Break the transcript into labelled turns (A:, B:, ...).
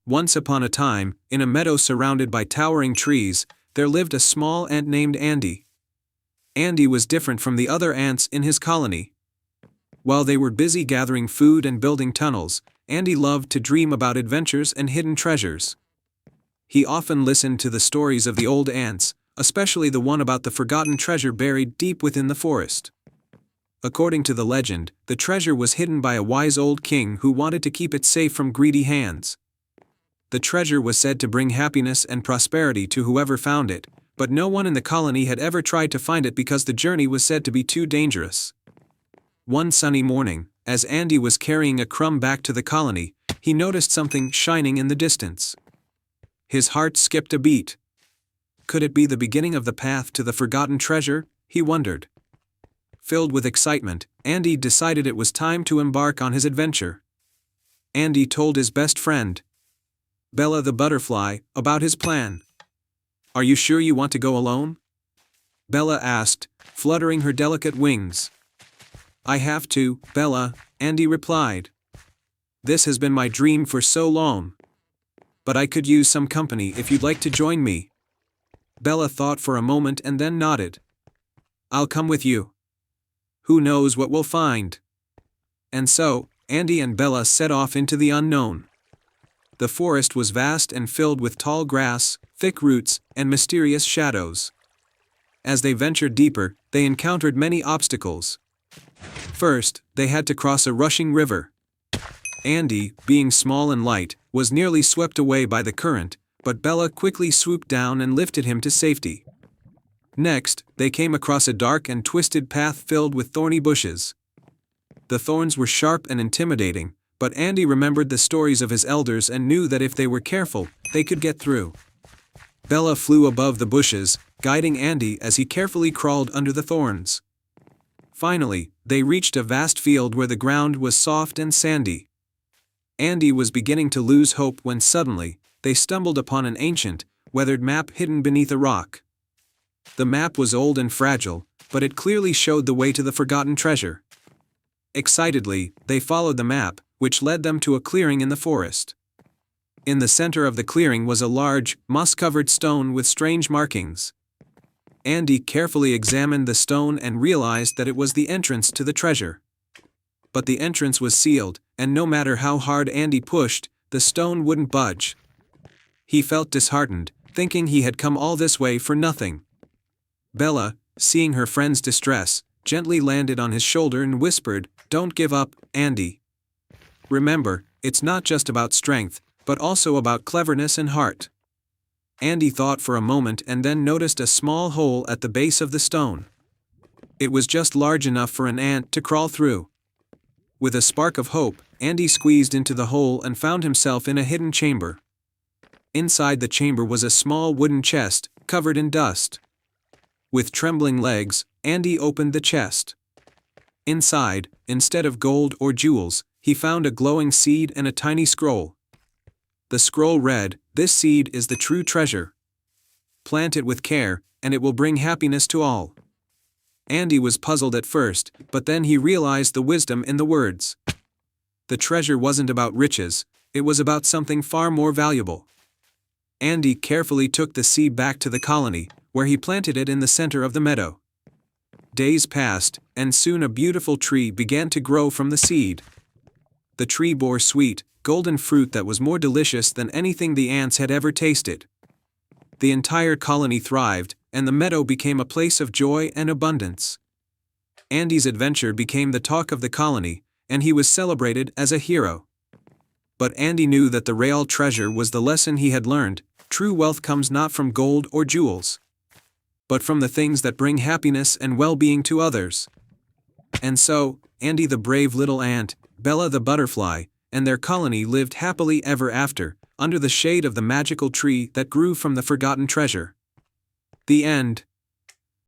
A: Once upon a time, in a meadow surrounded by towering trees, there lived a small ant named Andy. Andy was different from the other ants in his colony. While they were busy gathering food and building tunnels, Andy loved to dream about adventures and hidden treasures. He often listened to the stories of the old ants, especially the one about the forgotten treasure buried deep within the forest. According to the legend, the treasure was hidden by a wise old king who wanted to keep it safe from greedy hands. The treasure was said to bring happiness and prosperity to whoever found it, but no one in the colony had ever tried to find it because the journey was said to be too dangerous. One sunny morning, as Andy was carrying a crumb back to the colony, he noticed something shining in the distance. His heart skipped a beat. Could it be the beginning of the path to the forgotten treasure? He wondered. Filled with excitement, Andy decided it was time to embark on his adventure. Andy told his best friend, Bella the butterfly, about his plan. "Are you sure you want to go alone?" Bella asked, fluttering her delicate wings. "I have to, Bella," Andy replied. "This has been my dream for so long. But I could use some company if you'd like to join me." Bella thought for a moment and then nodded. "I'll come with you. Who knows what we'll find?" And so, Andy and Bella set off into the unknown. The forest was vast and filled with tall grass, thick roots, and mysterious shadows. As they ventured deeper, they encountered many obstacles. First, they had to cross a rushing river. Andy, being small and light, was nearly swept away by the current, but Bella quickly swooped down and lifted him to safety. Next, they came across a dark and twisted path filled with thorny bushes. The thorns were sharp and intimidating, but Andy remembered the stories of his elders and knew that if they were careful, they could get through. Bella flew above the bushes, guiding Andy as he carefully crawled under the thorns. Finally, they reached a vast field where the ground was soft and sandy. Andy was beginning to lose hope when suddenly, they stumbled upon an ancient, weathered map hidden beneath a rock. The map was old and fragile, but it clearly showed the way to the forgotten treasure. Excitedly, they followed the map, which led them to a clearing in the forest. In the center of the clearing was a large, moss-covered stone with strange markings. Andy carefully examined the stone and realized that it was the entrance to the treasure. But the entrance was sealed, and no matter how hard Andy pushed, the stone wouldn't budge. He felt disheartened, thinking he had come all this way for nothing. Bella, seeing her friend's distress, gently landed on his shoulder and whispered, "Don't give up, Andy. Remember, it's not just about strength, but also about cleverness and heart." Andy thought for a moment and then noticed a small hole at the base of the stone. It was just large enough for an ant to crawl through. With a spark of hope, Andy squeezed into the hole and found himself in a hidden chamber. Inside the chamber was a small wooden chest, covered in dust. With trembling legs, Andy opened the chest. Inside, instead of gold or jewels, he found a glowing seed and a tiny scroll. The scroll read, "This seed is the true treasure. Plant it with care, and it will bring happiness to all." Andy was puzzled at first, but then he realized the wisdom in the words. The treasure wasn't about riches, it was about something far more valuable. Andy carefully took the seed back to the colony, where he planted it in the center of the meadow. Days passed, and soon a beautiful tree began to grow from the seed. The tree bore sweet, golden fruit that was more delicious than anything the ants had ever tasted. The entire colony thrived, and the meadow became a place of joy and abundance. Andy's adventure became the talk of the colony, and he was celebrated as a hero. But Andy knew that the real treasure was the lesson he had learned: true wealth comes not from gold or jewels, but from the things that bring happiness and well-being to others. And so, Andy the brave little ant, Bella the butterfly, and their colony lived happily ever after, under the shade of the magical tree that grew from the forgotten treasure. The end.